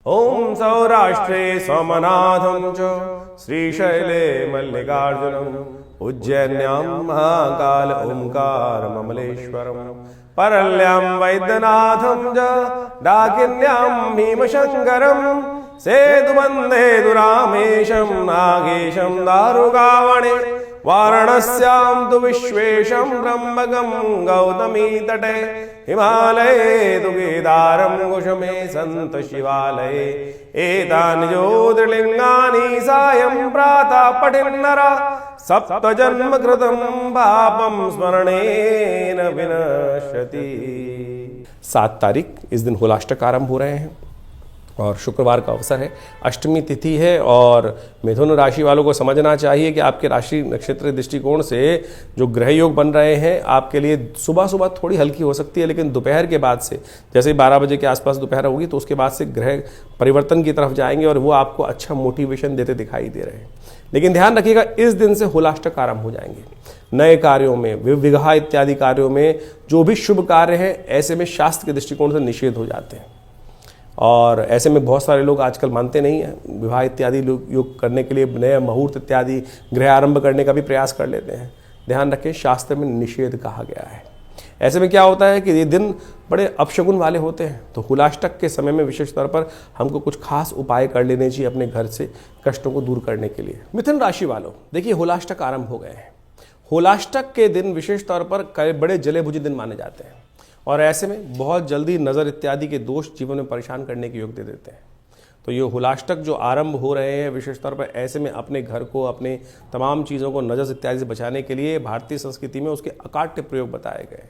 ओम सौराष्ट्रे सोमनाथं च श्रीशैले मल्लिकार्जुनम् उज्जैन्यां महाकाल ओंकार ममलेश्वरम् परल्यां वैद्यनाथं च डाकिन्यां भीमशङ्करम् सेतुबन्धे रामेशं नागेशं दारुकावणे वाराणस्यां तु विश्वेशं त्र्यम्बकं गौतमी तटे हिमालये तु केदारं कुसुमे सन्त शिवालये एतानि ज्योतिर्लिङ्गानि सायं प्रातः पठेन्नरः सप्तजन्म कृतं पापं स्मरणेन विनश्यति। 7 तारीख इस दिन होलाष्टक आरंभ हो रहे हैं और शुक्रवार का अवसर है, अष्टमी तिथि है और मिथुन राशि वालों को समझना चाहिए कि आपके राशि नक्षत्र दृष्टिकोण से जो ग्रह योग बन रहे हैं आपके लिए सुबह सुबह थोड़ी हल्की हो सकती है, लेकिन दोपहर के बाद से जैसे 12 बजे के आसपास दोपहर होगी तो उसके बाद से ग्रह परिवर्तन की तरफ जाएंगे और वो आपको अच्छा मोटिवेशन देते दिखाई दे रहे हैं। लेकिन ध्यान रखिएगा, इस दिन से होलाष्टक आरंभ हो जाएंगे। नए कार्यों में, विवाह इत्यादि कार्यों में जो भी शुभ कार्य हैं ऐसे में शास्त्र के दृष्टिकोण से निषेध हो जाते हैं और ऐसे में बहुत सारे लोग आजकल मानते नहीं हैं। विवाह इत्यादि योग करने के लिए नए मुहूर्त इत्यादि गृह आरंभ करने का भी प्रयास कर लेते हैं। ध्यान रखें, शास्त्र में निषेध कहा गया है। ऐसे में क्या होता है कि ये दिन बड़े अपशगुन वाले होते हैं, तो होलाष्टक के समय में विशेष तौर पर हमको कुछ खास उपाय कर लेने चाहिए अपने घर से कष्टों को दूर करने के लिए। मिथुन राशि वालों, देखिए होलाष्टक आरंभ हो गए हैं। होलाष्टक के दिन विशेष तौर पर बड़े जले भुजे दिन माने जाते हैं और ऐसे में बहुत जल्दी नज़र इत्यादि के दोष जीवन में परेशान करने के योग दे देते हैं। तो ये होलाष्टक जो आरंभ हो रहे हैं विशेष तौर पर ऐसे में अपने घर को, अपने तमाम चीज़ों को नज़र इत्यादि से बचाने के लिए भारतीय संस्कृति में उसके अकाट्य प्रयोग बताए गए।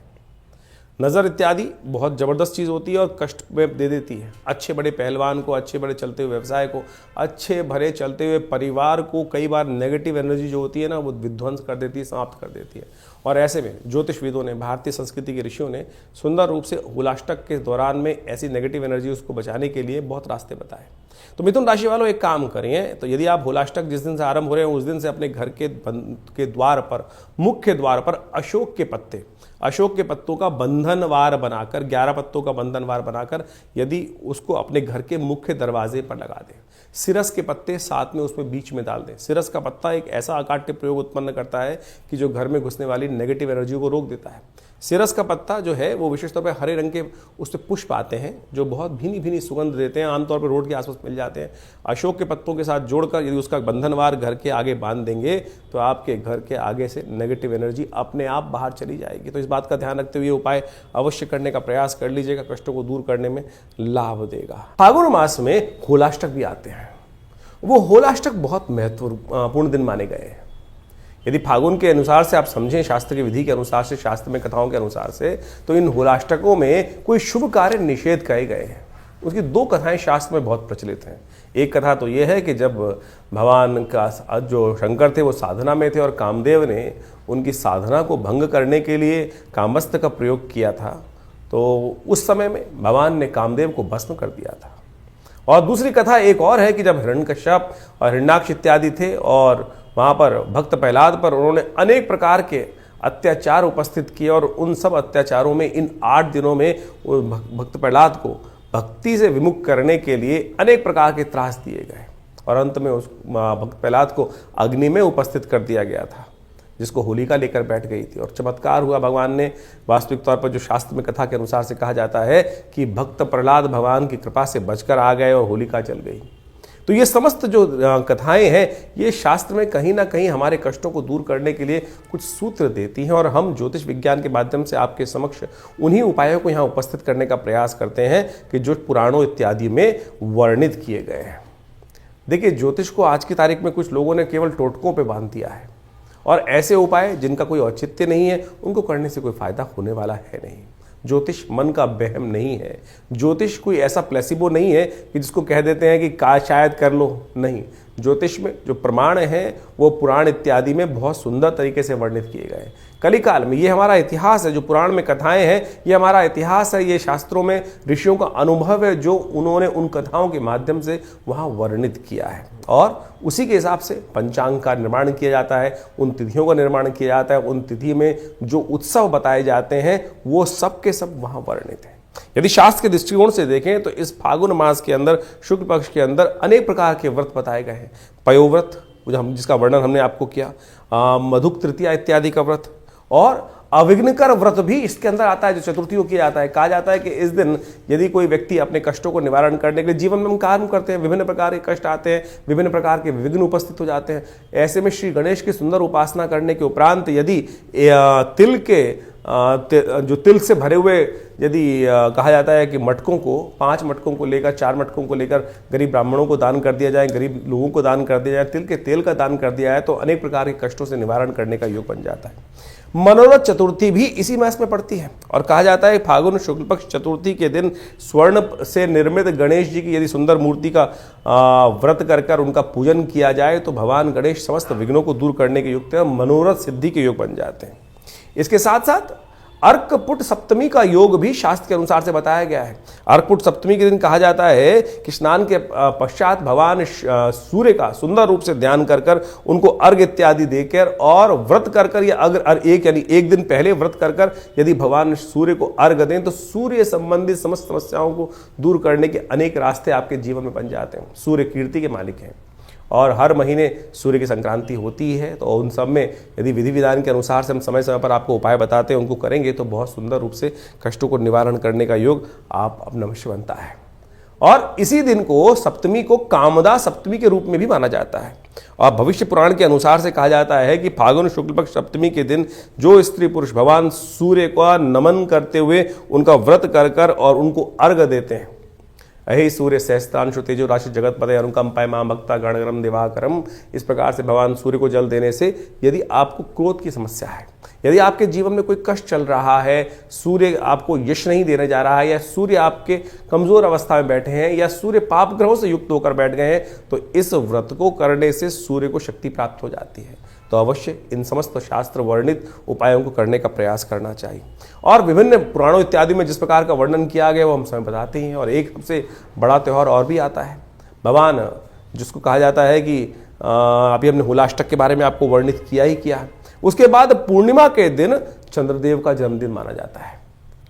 नज़र इत्यादि बहुत ज़बरदस्त चीज़ होती है और कष्ट में दे देती है। अच्छे बड़े पहलवान को, अच्छे बड़े चलते हुए व्यवसाय को, अच्छे भरे चलते हुए परिवार को कई बार नेगेटिव एनर्जी जो होती है ना वो विध्वंस कर देती है, समाप्त कर देती है। और ऐसे में ज्योतिषविदों ने, भारतीय संस्कृति के ऋषियों ने सुंदर रूप से होलाष्टक के दौरान में ऐसी नेगेटिव एनर्जी उसको बचाने के लिए बहुत रास्ते बताए। तो मिथुन राशि वालों एक काम करिए, तो यदि आप होलाष्टक जिस दिन से आरंभ हो रहे हैं उस दिन से अपने घर के द्वार पर, मुख्य द्वार पर अशोक के पत्तों का बंधनवार बनाकर, 11 पत्तों का बंधनवार बनाकर यदि उसको अपने घर के मुख्य दरवाजे पर लगा दें। सिरस के पत्ते साथ में उसमें बीच में डाल दें। सिरस का पत्ता एक ऐसा अकाट्य प्रयोग उत्पन्न करता है कि जो घर में घुसने वाली नेगेटिव एनर्जी को रोक देता है। सिरस का पत्ता जो है वो विशेष तौर पर हरे रंग के उस पर पुष्प आते हैं जो बहुत भीनी भीनी सुगंध देते हैं, आमतौर पर रोड के आसपास मिल जाते हैं। अशोक के पत्तों के साथ जोड़कर यदि उसका बंधनवार घर के आगे बांध देंगे तो आपके घर के आगे से नेगेटिव एनर्जी अपने आप बाहर चली जाएगी। तो इस बात का ध्यान रखते हुए उपाय अवश्य करने का प्रयास कर लीजिएगा, कष्टों को दूर करने में लाभ देगा। फागुन मास में होलाष्टक भी आते हैं। वो होलाष्टक बहुत महत्वपूर्ण दिन माने गए हैं। यदि फागुन के अनुसार से आप समझें, शास्त्र की विधि के अनुसार से, शास्त्र में कथाओं के अनुसार से, तो इन होलाष्टकों में कोई शुभ कार्य निषेध कहे गए हैं। उसकी 2 कथाएं शास्त्र में बहुत प्रचलित हैं। एक कथा तो यह है कि जब भगवान का जो शंकर थे वो साधना में थे और कामदेव ने उनकी साधना को भंग करने के लिए कामस्त्र का प्रयोग किया था, तो उस समय में भगवान ने कामदेव को भस्म कर दिया था। और दूसरी कथा एक और है कि जब हिरण्यकश्यप और हिरण्याक्ष इत्यादि थे और वहाँ पर भक्त प्रहलाद पर उन्होंने अनेक प्रकार के अत्याचार उपस्थित किए और उन सब अत्याचारों में इन 8 दिनों में भक्त प्रहलाद को भक्ति से विमुख करने के लिए अनेक प्रकार के त्रास दिए गए और अंत में उस भक्त प्रहलाद को अग्नि में उपस्थित कर दिया गया था, जिसको होलिका लेकर बैठ गई थी। और चमत्कार हुआ, भगवान ने वास्तविक तौर पर जो शास्त्र में कथा के अनुसार से कहा जाता है कि भक्त प्रहलाद भगवान की कृपा से बचकर आ गए और होलिका जल गई। तो ये समस्त जो कथाएं हैं ये शास्त्र में कहीं ना कहीं हमारे कष्टों को दूर करने के लिए कुछ सूत्र देती हैं और हम ज्योतिष विज्ञान के माध्यम से आपके समक्ष उन्हीं उपायों को यहाँ उपस्थित करने का प्रयास करते हैं कि जो पुराणों इत्यादि में वर्णित किए गए हैं। देखिए, ज्योतिष को आज की तारीख में कुछ लोगों ने केवल टोटकों पर बांध दिया है और ऐसे उपाय जिनका कोई औचित्य नहीं है उनको करने से कोई फायदा होने वाला है नहीं। ज्योतिष मन का वहम नहीं है। ज्योतिष कोई ऐसा प्लेसिबो नहीं है कि जिसको कह देते हैं कि शायद कर लो, नहीं। ज्योतिष में जो प्रमाण हैं वो पुराण इत्यादि में बहुत सुंदर तरीके से वर्णित किए गए। कलिकाल में ये हमारा इतिहास है, जो पुराण में कथाएं हैं ये हमारा इतिहास है, ये शास्त्रों में ऋषियों का अनुभव है जो उन्होंने उन कथाओं के माध्यम से वहाँ वर्णित किया है और उसी के हिसाब से पंचांग का निर्माण किया जाता है, उन तिथियों का निर्माण किया जाता है, उन तिथि में जो उत्सव बताए जाते हैं वो सब के सब वहाँ वर्णित है। यदि शास्त्र के दृष्टिकोण से देखें तो इस फागुन मास के अंदर, शुक्ल पक्ष के अंदर अनेक प्रकार के व्रत बताए गए हैं। पयोव्रत, जिसका वर्णन हमने आपको किया, मधुक तृतीया इत्यादि का व्रत, और अविघ्नकर व्रत भी इसके अंदर आता है, जो चतुर्थी को किया जाता है। कहा जाता है कि इस दिन यदि कोई व्यक्ति अपने कष्टों को निवारण करने के लिए, जीवन में हम कार्य करते हैं, विभिन्न प्रकार के कष्ट आते हैं, विभिन्न प्रकार के विघ्न उपस्थित हो जाते हैं, ऐसे में श्री गणेश की सुंदर उपासना करने के उपरांत यदि तिल के जो तिल से भरे हुए, यदि कहा जाता है कि मटकों को, 5 मटकों को लेकर, 4 मटकों को लेकर गरीब ब्राह्मणों को दान कर दिया जाए, गरीब लोगों को दान कर दिया जाए, तिल के तेल का दान कर दिया जाए, तो अनेक प्रकार के कष्टों से निवारण करने का योग बन जाता है। मनोरथ चतुर्थी भी इसी मास में पड़ती है, और कहा जाता है फागुन शुक्ल पक्ष चतुर्थी के दिन स्वर्ण से निर्मित गणेश जी की यदि सुंदर मूर्ति का व्रत कर उनका पूजन किया जाए तो भगवान गणेश समस्त विघ्नों को दूर करने के युक्त है, मनोरथ सिद्धि के योग बन जाते हैं। इसके साथ साथ अर्कपुट सप्तमी का योग भी शास्त्र के अनुसार से बताया गया है। अर्कपुट सप्तमी के दिन कहा जाता है कि स्नान के पश्चात भगवान सूर्य का सुंदर रूप से ध्यान कर उनको अर्घ इत्यादि देकर और व्रत कर या अगर एक दिन पहले व्रत कर यदि भगवान सूर्य को अर्घ दें तो सूर्य संबंधित समस्त समस्याओं को दूर करने के अनेक रास्ते आपके जीवन में बन जाते हैं। सूर्य कीर्ति के मालिक हैं और हर महीने सूर्य की संक्रांति होती है, तो उन सब में यदि विधि विधान के अनुसार से हम समय समय पर आपको उपाय बताते हैं, उनको करेंगे तो बहुत सुंदर रूप से कष्टों को निवारण करने का योग आप अपना अवश्य बनता है। और इसी दिन को, सप्तमी को, कामदा सप्तमी के रूप में भी माना जाता है। और भविष्य पुराण के अनुसार से कहा जाता है कि फागुन शुक्ल पक्ष सप्तमी के दिन जो स्त्री पुरुष भगवान सूर्य का नमन करते हुए उनका व्रत कर और उनको अर्घ देते हैं, अहि सूर्य सहस्त्रांशु तेजो राशि जगत पदे अनुकंपाय मां भक्ता गणगरम दिवाकरम, इस प्रकार से भगवान सूर्य को जल देने से यदि आपको क्रोध की समस्या है, यदि आपके जीवन में कोई कष्ट चल रहा है, सूर्य आपको यश नहीं देने जा रहा है, या सूर्य आपके कमजोर अवस्था में बैठे हैं, या सूर्य पाप ग्रहों से युक्त होकर बैठ गए हैं, तो इस व्रत को करने से सूर्य को शक्ति प्राप्त हो जाती है। तो अवश्य इन समस्त शास्त्र वर्णित उपायों को करने का प्रयास करना चाहिए। और विभिन्न पुराणों इत्यादि में जिस प्रकार का वर्णन किया गया वो हम समय बताते ही हैं। और एक सबसे बड़ा त्यौहार और भी आता है, भगवान जिसको कहा जाता है कि अभी हमने हुलाष्टक के बारे में आपको वर्णित किया ही किया है। उसके बाद पूर्णिमा के दिन चंद्रदेव का जन्मदिन माना जाता है।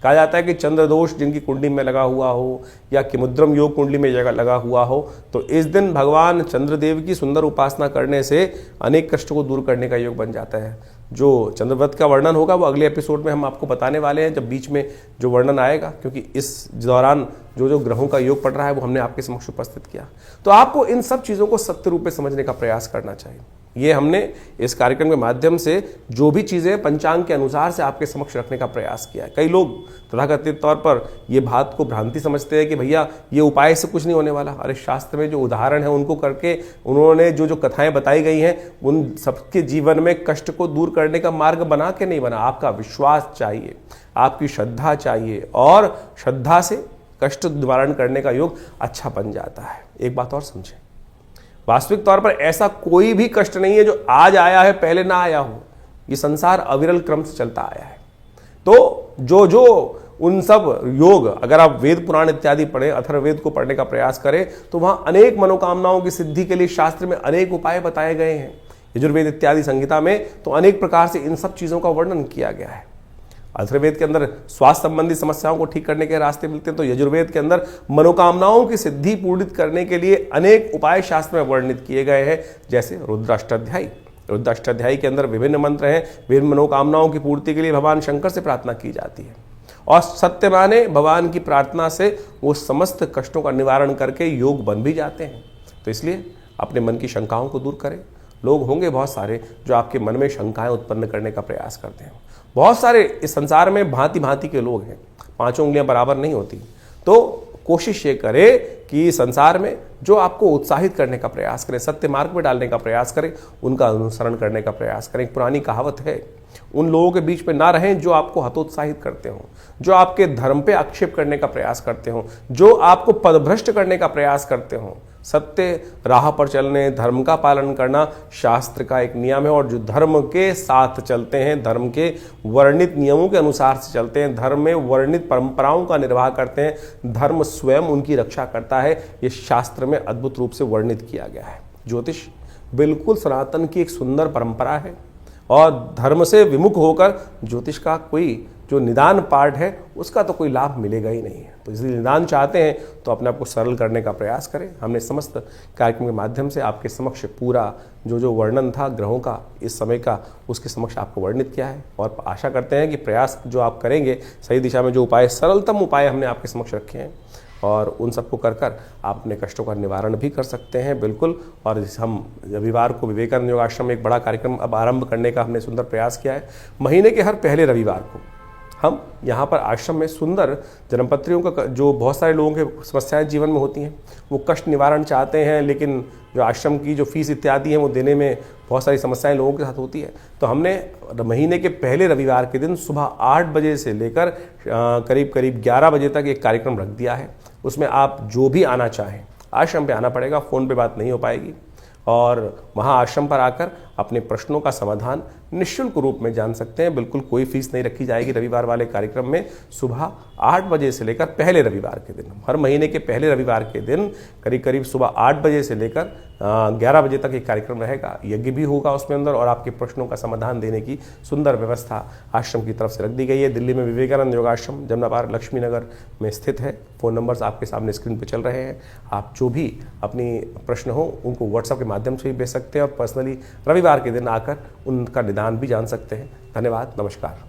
कहा जाता है कि चंद्र दोष जिनकी कुंडली में लगा हुआ हो या किमुद्रम योग कुंडली में जगह लगा हुआ हो, तो इस दिन भगवान चंद्रदेव की सुंदर उपासना करने से अनेक कष्टों को दूर करने का योग बन जाता है। जो चंद्रव्रत का वर्णन होगा वो अगले एपिसोड में हम आपको बताने वाले हैं, जब बीच में जो वर्णन आएगा, क्योंकि इस दौरान जो ग्रहों का योग पड़ रहा है वो हमने आपके समक्ष उपस्थित किया। तो आपको इन सब चीज़ों को सत्य रूप में समझने का प्रयास करना चाहिए। ये हमने इस कार्यक्रम के माध्यम से जो भी चीज़ें पंचांग के अनुसार से आपके समक्ष रखने का प्रयास किया है। कई लोग तथाकथित तौर पर ये बात को भ्रांति समझते हैं कि भैया ये उपाय से कुछ नहीं होने वाला। अरे शास्त्र में जो उदाहरण है उनको करके उन्होंने जो कथाएं बताई गई हैं उन सबके जीवन में कष्ट को दूर करने का मार्ग बना के नहीं बना। आपका विश्वास चाहिए, आपकी श्रद्धा चाहिए, और श्रद्धा से कष्ट निवारण करने का योग अच्छा बन जाता है। एक बात और समझें, वास्तविक तौर पर ऐसा कोई भी कष्ट नहीं है जो आज आया है पहले ना आया हो। ये संसार अविरल क्रम से चलता आया है। तो जो उन सब योग, अगर आप वेद पुराण इत्यादि पढ़ें, अथर्ववेद को पढ़ने का प्रयास करें, तो वहां अनेक मनोकामनाओं की सिद्धि के लिए शास्त्र में अनेक उपाय बताए गए हैं। यजुर्वेद इत्यादि संहिता में तो अनेक प्रकार से इन सब चीजों का वर्णन किया गया है। अथर्ववेद के अंदर स्वास्थ्य संबंधी समस्याओं को ठीक करने के रास्ते मिलते हैं, तो यजुर्वेद के अंदर मनोकामनाओं की सिद्धि पूर्णित करने के लिए अनेक उपाय शास्त्र में वर्णित किए गए हैं, जैसे रुद्राष्टाध्यायी। रुद्राष्टाध्यायी के अंदर विभिन्न मंत्र हैं, विभिन्न मनोकामनाओं की पूर्ति के लिए भगवान शंकर से प्रार्थना की जाती है, और सत्य माने भगवान की प्रार्थना से वो समस्त कष्टों का निवारण करके योग बन भी जाते हैं। तो इसलिए अपने मन की शंकाओं को दूर करें। लोग होंगे बहुत सारे जो आपके मन में शंकाएं उत्पन्न करने का प्रयास करते हैं। बहुत सारे इस संसार में भांति भांति के लोग हैं, पांचों उंगलियां बराबर नहीं होती। तो कोशिश ये करें कि संसार में जो आपको उत्साहित करने का प्रयास करें, सत्य मार्ग में डालने का प्रयास करें, उनका अनुसरण करने का प्रयास करें। एक पुरानी कहावत है, उन लोगों के बीच में ना रहें जो आपको हतोत्साहित करते हो, जो आपके धर्म पे आक्षेप करने का प्रयास करते हो, जो आपको पदभ्रष्ट करने का प्रयास करते हो। सत्य राह पर चलने, धर्म का पालन करना शास्त्र का एक नियम है, और जो धर्म के साथ चलते हैं, धर्म के वर्णित नियमों के अनुसार से चलते हैं, धर्म में वर्णित परंपराओं का निर्वाह करते हैं, धर्म स्वयं उनकी रक्षा करता है। ये शास्त्र में अद्भुत रूप से वर्णित किया गया है। ज्योतिष बिल्कुल सनातन की एक सुंदर परंपरा है, और धर्म से विमुख होकर ज्योतिष का कोई जो निदान पार्ट है उसका तो कोई लाभ मिलेगा ही नहीं है। तो इसलिए निदान चाहते हैं तो अपने आप को सरल करने का प्रयास करें। हमने समस्त कार्यक्रम के माध्यम से आपके समक्ष पूरा जो वर्णन था ग्रहों का इस समय का उसके समक्ष आपको वर्णित किया है, और आशा करते हैं कि प्रयास जो आप करेंगे सही दिशा में, जो उपाय सरलतम उपाय हमने आपके समक्ष रखे हैं और उन सबको कर आप अपने कष्टों का निवारण भी कर सकते हैं बिल्कुल। और हम रविवार को विवेकानंद योग आश्रम में एक बड़ा कार्यक्रम अब आरंभ करने का हमने सुंदर प्रयास किया है। महीने के हर पहले रविवार को हम यहाँ पर आश्रम में सुंदर जन्मपत्रियों का, जो बहुत सारे लोगों के समस्याएं जीवन में होती हैं, वो कष्ट निवारण चाहते हैं लेकिन जो आश्रम की जो फीस इत्यादि हैं वो देने में बहुत सारी समस्याएं लोगों के साथ होती है। तो हमने महीने के पहले रविवार के दिन सुबह 8 बजे से लेकर करीब 11 बजे तक एक कार्यक्रम रख दिया है। उसमें आप जो भी आना चाहें आश्रम पे आना पड़ेगा, फ़ोन पे बात नहीं हो पाएगी, और वहाँ आश्रम पर आकर अपने प्रश्नों का समाधान निःशुल्क रूप में जान सकते हैं। बिल्कुल कोई फीस नहीं रखी जाएगी रविवार वाले कार्यक्रम में। सुबह 8 बजे से लेकर पहले रविवार के दिन, हर महीने के पहले रविवार के दिन करीब सुबह 8 बजे से लेकर 11 बजे तक एक कार्यक्रम रहेगा। यज्ञ भी होगा उसमें अंदर, और आपके प्रश्नों का समाधान देने की सुंदर व्यवस्था आश्रम की तरफ से रख दी गई है। दिल्ली में विवेकानंद योगाश्रम जमुना पार्क लक्ष्मी नगर में स्थित है। फ़ोन नंबर्स आपके सामने स्क्रीन पर चल रहे हैं। आप जो भी अपनी प्रश्न हो उनको व्हाट्सएप के माध्यम से भी भेज सकते हैं और पर्सनली रविवार के दिन आकर उनका निदान भी जान सकते हैं। धन्यवाद, नमस्कार।